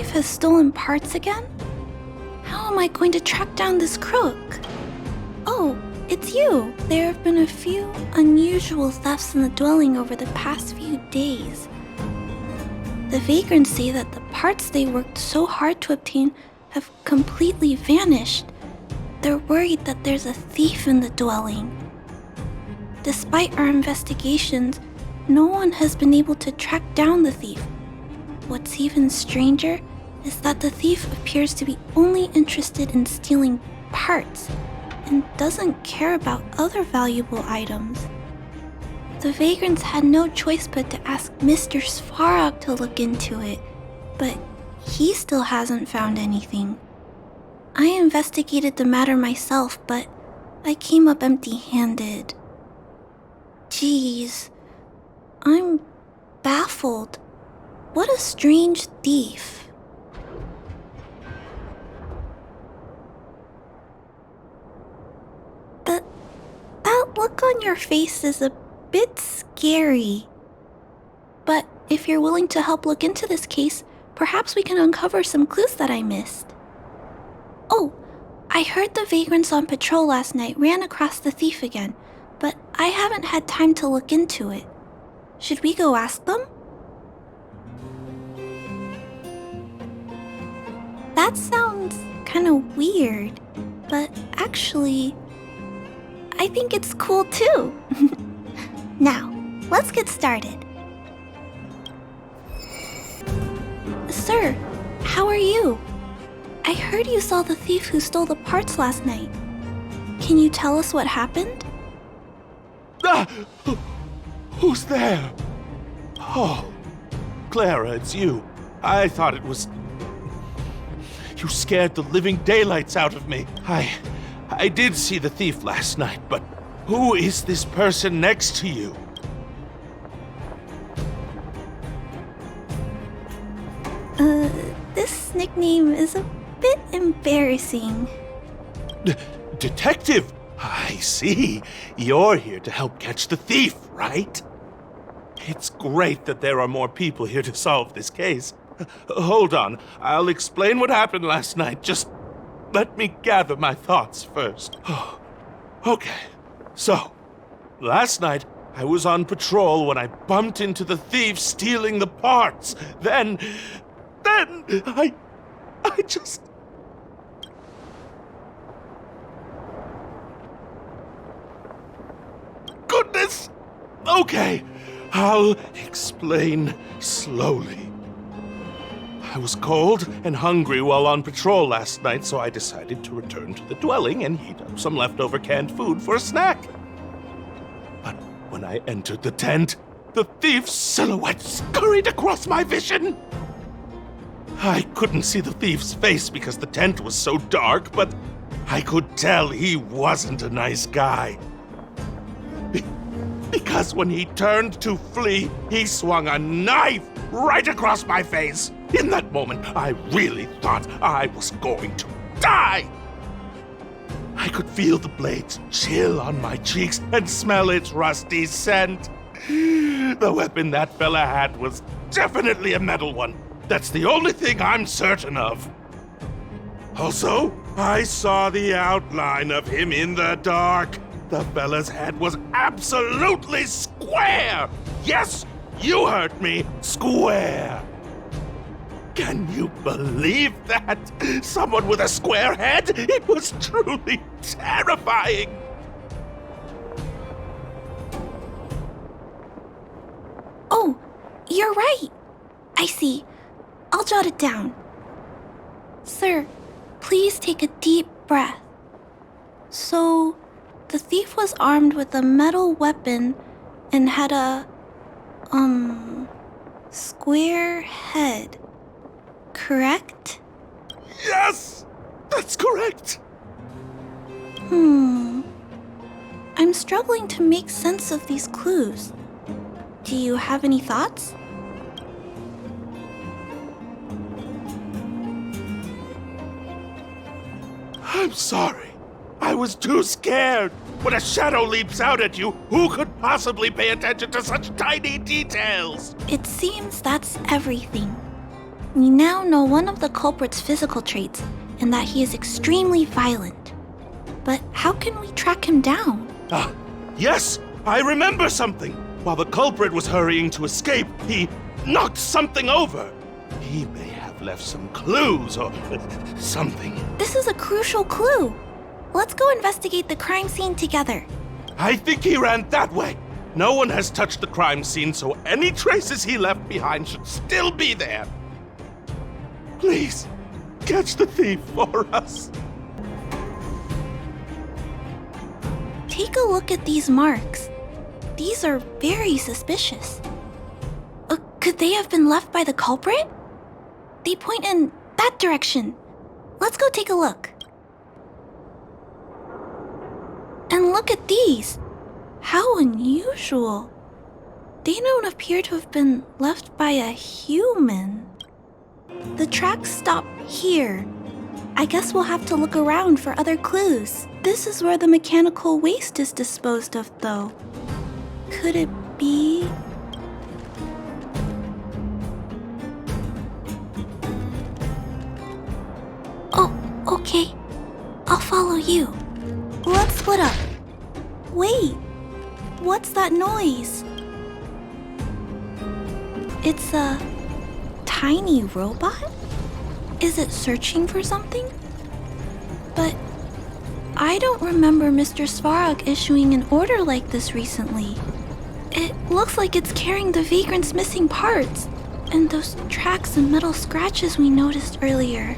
thief has stolen parts again? How am I going to track down this crook? Oh, it's you! There have been a few unusual thefts in the dwelling over the past few days. The vagrants say that the parts they worked so hard to obtain have completely vanished. They're worried that there's a thief in the dwelling. Despite our investigations, no one has been able to track down the thief. What's even stranger is that the thief appears to be only interested in stealing parts and doesn't care about other valuable items. The vagrants had no choice but to ask Mr. Svarog to look into it, but he still hasn't found anything. I investigated the matter myself, but I came up empty-handed. Geez, I'm baffled. What a strange thief. That look on your face is a bit scary. But if you're willing to help look into this case, perhaps we can uncover some clues that I missed. Oh, I heard the vagrants on patrol last night ran across the thief again, but I haven't had time to look into it. Should we go ask them? That sounds kind of weird, but actually, I think it's cool too. Now, let's get started. Sir, how are you? I heard you saw the thief who stole the parts last night. Can you tell us what happened? Ah! Who's there? Oh, Clara, it's you. I thought it was... You scared the living daylights out of me. I did see the thief last night, but who is this person next to you? This nickname is a bit embarrassing. Detective? I see. You're here to help catch the thief, right? It's great that there are more people here to solve this case. Hold on, I'll explain what happened last night. Just let me gather my thoughts first. Okay, so, last night I was on patrol when I bumped into the thief stealing the parts. Then I just... Goodness! Okay, I'll explain slowly. I was cold and hungry while on patrol last night, so I decided to return to the dwelling and heat up some leftover canned food for a snack. But when I entered the tent, the thief's silhouette scurried across my vision. I couldn't see the thief's face because the tent was so dark, but I could tell he wasn't a nice guy. Because when he turned to flee, he swung a knife right across my face. In that moment, I really thought I was going to die. I could feel the blades chill on my cheeks and smell its rusty scent. The weapon that fella had was definitely a metal one. That's the only thing I'm certain of. Also, I saw the outline of him in the dark. The fella's head was absolutely square! Yes, you heard me, square! Can you believe that? Someone with a square head? It was truly terrifying! Oh, you're right! I see. I'll jot it down. Sir, please take a deep breath. So, the thief was armed with a metal weapon and had a, square head. Correct? Yes! That's correct! I'm struggling to make sense of these clues. Do you have any thoughts? I'm sorry. I was too scared. When a shadow leaps out at you, who could possibly pay attention to such tiny details? It seems that's everything. We now know one of the culprit's physical traits, and that he is extremely violent. But how can we track him down? Ah, yes! I remember something! While the culprit was hurrying to escape, he knocked something over. He may have left some clues or something. This is a crucial clue. Let's go investigate the crime scene together. I think he ran that way. No one has touched the crime scene, so any traces he left behind should still be there. Please, catch the thief for us. Take a look at these marks. These are very suspicious. Could they have been left by the culprit? They point in that direction. Let's go take a look. And look at these. How unusual. They don't appear to have been left by a human. The tracks stop here. I guess we'll have to look around for other clues. This is where the mechanical waste is disposed of, though. Could it be... Oh, okay. I'll follow you. Let's split up. Wait, what's that noise? It's a tiny robot? Is it searching for something? But I don't remember Mr. Svarog issuing an order like this recently. It looks like it's carrying the vagrant's missing parts, and those tracks and metal scratches we noticed earlier.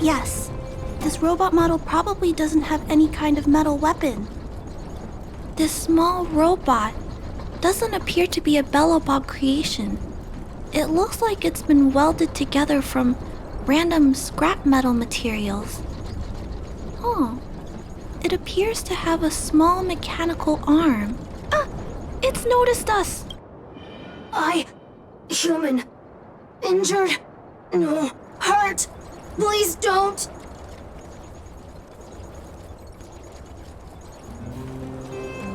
Yes, this robot model probably doesn't have any kind of metal weapon. This small robot doesn't appear to be a Bellobob creation. It looks like it's been welded together from random scrap metal materials. Oh, it appears to have a small mechanical arm. Ah, it's noticed us. Human. Injured. No. Hurt. Please don't.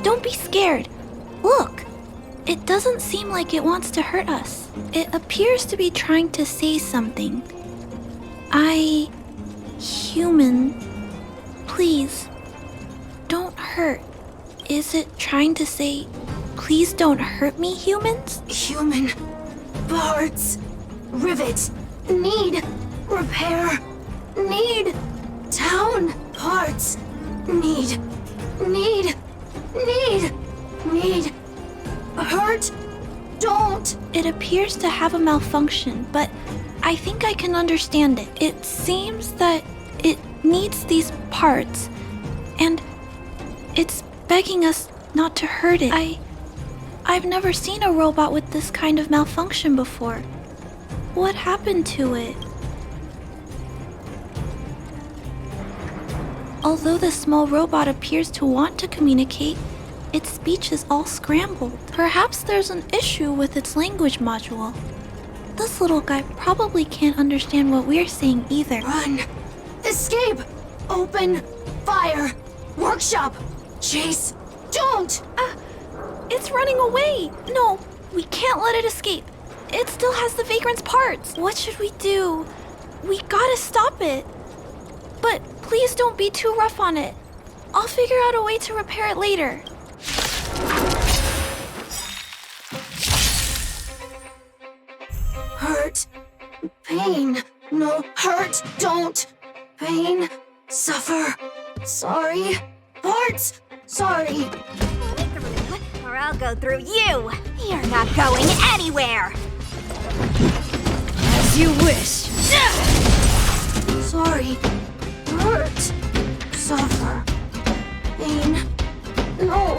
Don't be scared. Look, it doesn't seem like it wants to hurt us. It appears to be trying to say something. Human, please, don't hurt. Is it trying to say, please don't hurt me, humans? Human. Parts. Rivet. Need. Repair. Need. Town. Parts. Need. Hurt. Don't. It appears to have a malfunction, but I think I can understand it. It seems that it needs these parts, and it's begging us not to hurt it. I've never seen a robot with this kind of malfunction before. What happened to it? Although the small robot appears to want to communicate, its speech is all scrambled. Perhaps there's an issue with its language module. This little guy probably can't understand what we're saying either. Run. Escape. Open. Fire. Workshop. Chase. Don't. It's running away! No, we can't let it escape. It still has the vagrant's parts. What should we do? We gotta stop it. But please don't be too rough on it. I'll figure out a way to repair it later. Hurt. Pain. No. Hurt. Don't. Pain. Suffer. Sorry. Parts. Sorry. Or I'll go through you. You're not going anywhere. As you wish. Sorry. Hurt. Suffer. Pain. No.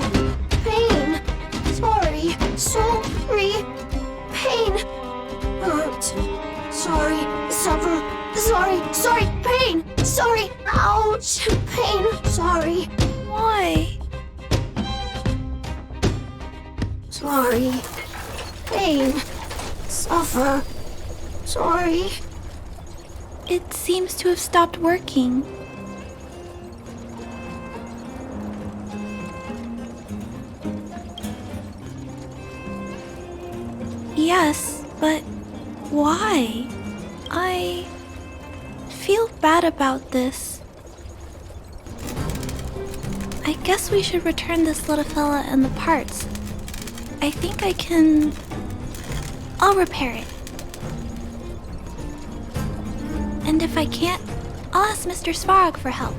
Pain. Sorry. Sorry. Pain. Hurt. Sorry. Suffer. Sorry. Pain. Sorry. Ouch. Pain. Sorry. Why? Sorry. Pain. Suffer. Sorry. It seems to have stopped working. Yes, but why? I feel bad about this. I guess we should return this little fella and the parts. I think I can... I'll repair it. And if I can't, I'll ask Mr. Svarog for help.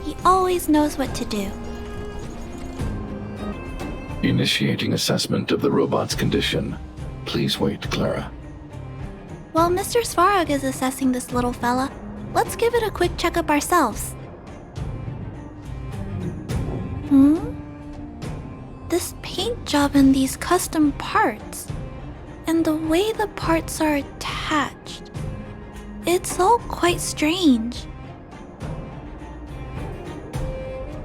He always knows what to do. Initiating assessment of the robot's condition. Please wait, Clara. While Mr. Svarog is assessing this little fella, let's give it a quick checkup ourselves. This paint job and these custom parts, and the way the parts are attached, it's all quite strange.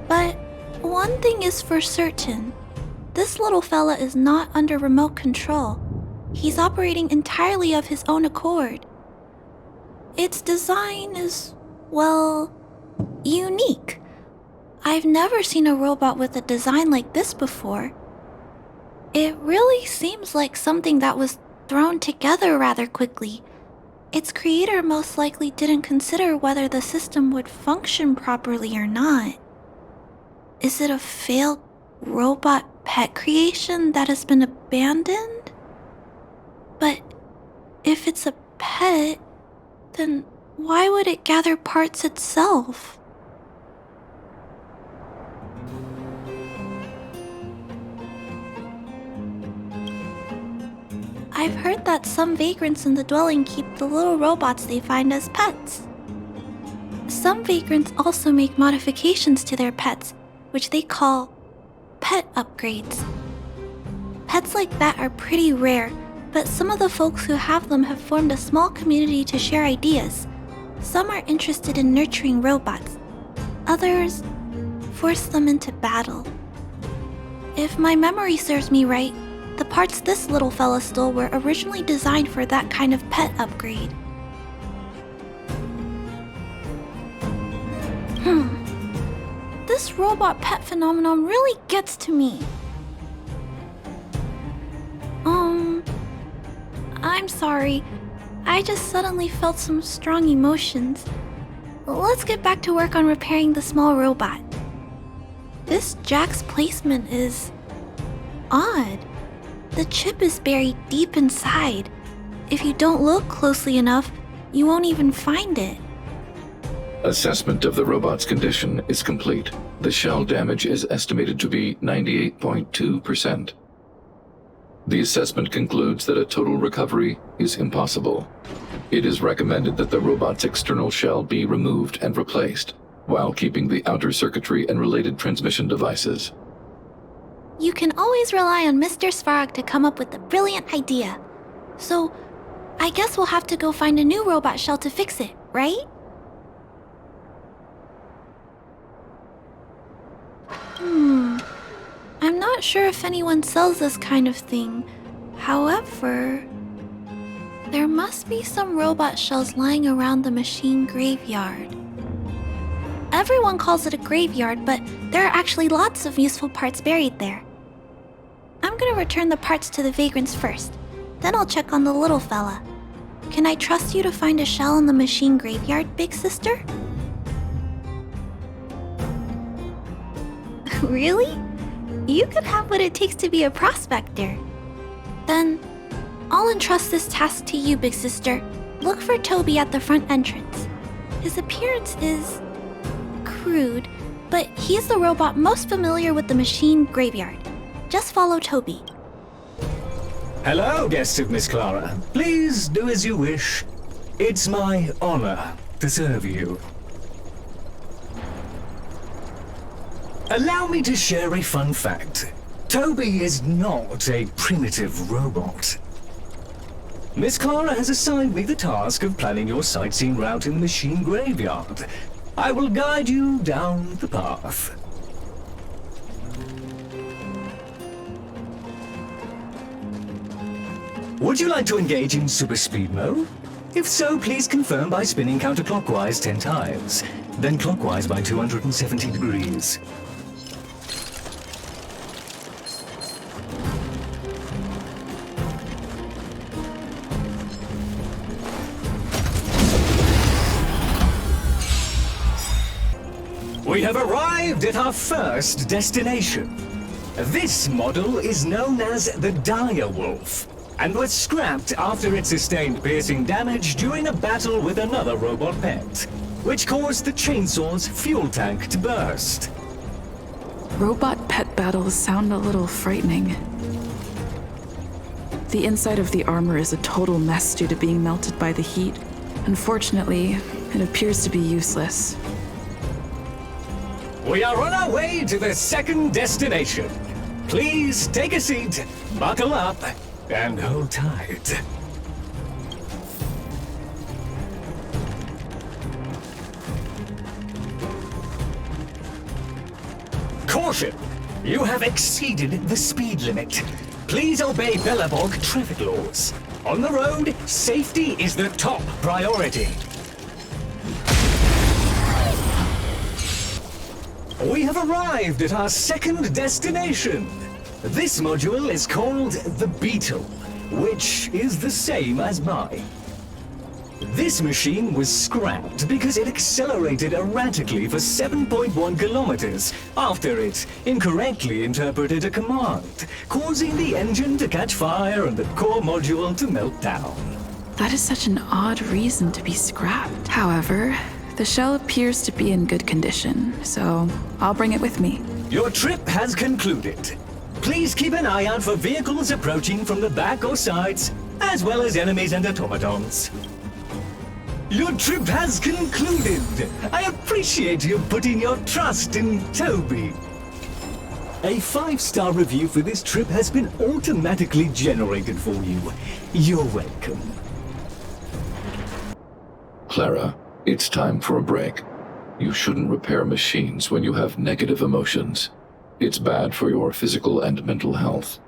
But one thing is for certain, this little fella is not under remote control. He's operating entirely of his own accord. Its design is, well, unique. I've never seen a robot with a design like this before. It really seems like something that was thrown together rather quickly. Its creator most likely didn't consider whether the system would function properly or not. Is it a failed robot pet creation that has been abandoned? But if it's a pet, then why would it gather parts itself? I've heard that some vagrants in the dwelling keep the little robots they find as pets. Some vagrants also make modifications to their pets, which they call pet upgrades. Pets like that are pretty rare, but some of the folks who have them have formed a small community to share ideas. Some are interested in nurturing robots. Others force them into battle. If my memory serves me right, the parts this little fella stole were originally designed for that kind of pet upgrade. This robot pet phenomenon really gets to me. I'm sorry. I just suddenly felt some strong emotions. Let's get back to work on repairing the small robot. This jack's placement is odd. The chip is buried deep inside. If you don't look closely enough, you won't even find it. Assessment of the robot's condition is complete. The shell damage is estimated to be 98.2%. The assessment concludes that a total recovery is impossible. It is recommended that the robot's external shell be removed and replaced, while keeping the outer circuitry and related transmission devices. You can always rely on Mr. Svarog to come up with a brilliant idea. So, I guess we'll have to go find a new robot shell to fix it, right? I'm not sure if anyone sells this kind of thing. However, there must be some robot shells lying around the machine graveyard. Everyone calls it a graveyard, but there are actually lots of useful parts buried there. I'm gonna return the parts to the vagrants first. Then I'll check on the little fella. Can I trust you to find a shell in the machine graveyard, big sister? Really? You could have what it takes to be a prospector. Then, I'll entrust this task to you, big sister. Look for Toby at the front entrance. His appearance is crude, but he's the robot most familiar with the machine graveyard. Just follow Toby. Hello, guests of Miss Clara. Please do as you wish. It's my honor to serve you. Allow me to share a fun fact. Toby is not a primitive robot. Miss Clara has assigned me the task of planning your sightseeing route in the machine graveyard. I will guide you down the path. Would you like to engage in super speed mode? If so, please confirm by spinning counterclockwise 10 times, then clockwise by 270 degrees. We have arrived at our first destination. This model is known as the Dire Wolf, and was scrapped after it sustained piercing damage during a battle with another robot pet, which caused the chainsaw's fuel tank to burst. Robot pet battles sound a little frightening. The inside of the armor is a total mess due to being melted by the heat. Unfortunately, it appears to be useless. We are on our way to the second destination. Please take a seat, buckle up, and hold tight. Caution! You have exceeded the speed limit. Please obey Bellabog traffic laws. On the road, safety is the top priority. We have arrived at our second destination. This module is called the Beetle, which is the same as mine. This machine was scrapped because it accelerated erratically for 7.1 kilometers after it incorrectly interpreted a command, causing the engine to catch fire and the core module to melt down. That is such an odd reason to be scrapped. However, the shell appears to be in good condition, so I'll bring it with me. Your trip has concluded. Please keep an eye out for vehicles approaching from the back or sides, as well as enemies and automatons. Your trip has concluded. I appreciate you putting your trust in Toby. A 5-star review for this trip has been automatically generated for you. You're welcome. Clara, it's time for a break. You shouldn't repair machines when you have negative emotions. It's bad for your physical and mental health.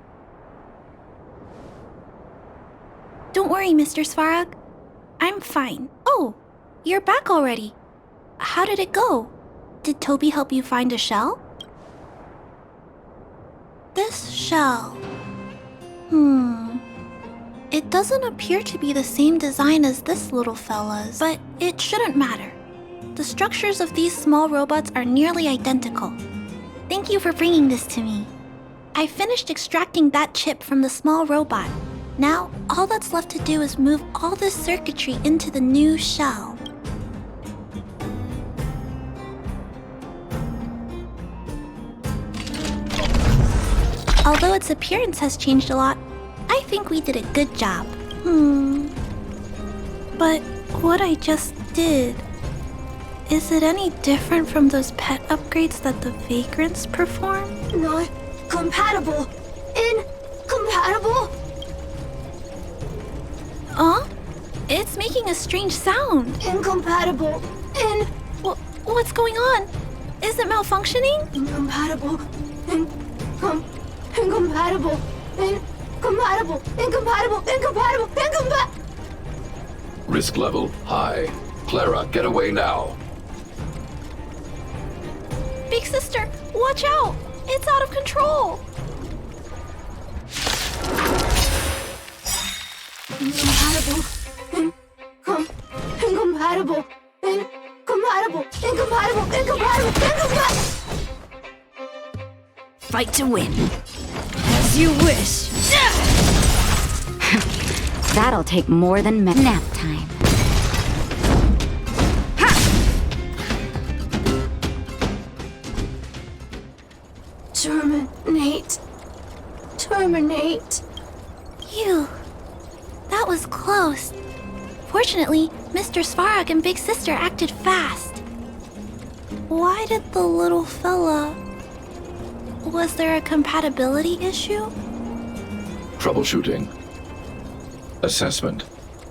Don't worry, Mr. Svarog. I'm fine. Oh, you're back already. How did it go? Did Toby help you find a shell? This shell... It doesn't appear to be the same design as this little fella's, but it shouldn't matter. The structures of these small robots are nearly identical. Thank you for bringing this to me. I finished extracting that chip from the small robot. Now, all that's left to do is move all this circuitry into the new shell. Although its appearance has changed a lot, I think we did a good job. But what I just did... Is it any different from those pet upgrades that the vagrants perform? Not compatible. Incompatible. Huh? It's making a strange sound. Incompatible. What's going on? Is it malfunctioning? Incompatible. Incompatible. Risk level high. Clara, get away now. Big sister, watch out! It's out of control! Incompatible. Incompatible. Fight to win. As you wish. That'll take more than nap time. Terminate. Phew. That was close. Fortunately, Mr. Svarog and Big Sister acted fast. Why did the little fella... Was there a compatibility issue? Troubleshooting. Assessment.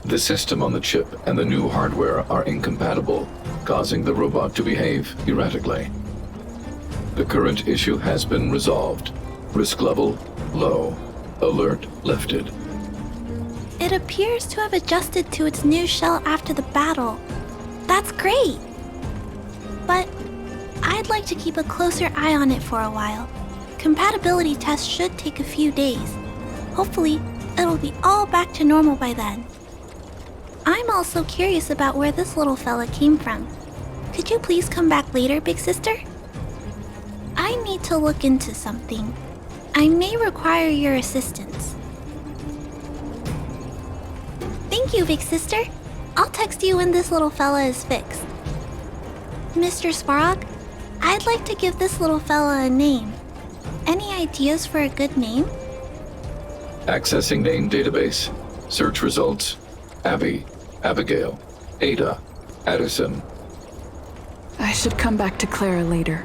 The system on the chip and the new hardware are incompatible, causing the robot to behave erratically. The current issue has been resolved. Risk level low. Alert lifted. It appears to have adjusted to its new shell after the battle. That's great! But I'd like to keep a closer eye on it for a while. Compatibility tests should take a few days. Hopefully, it'll be all back to normal by then. I'm also curious about where this little fella came from. Could you please come back later, Big Sister? need to look into something. I may require your assistance. Thank you, big sister. I'll text you when this little fella is fixed. Mr. Sparrock, I'd like to give this little fella a name. Any ideas for a good name? Accessing name database. Search results. Abby, Abigail, Ada, Addison. I should come back to Clara later.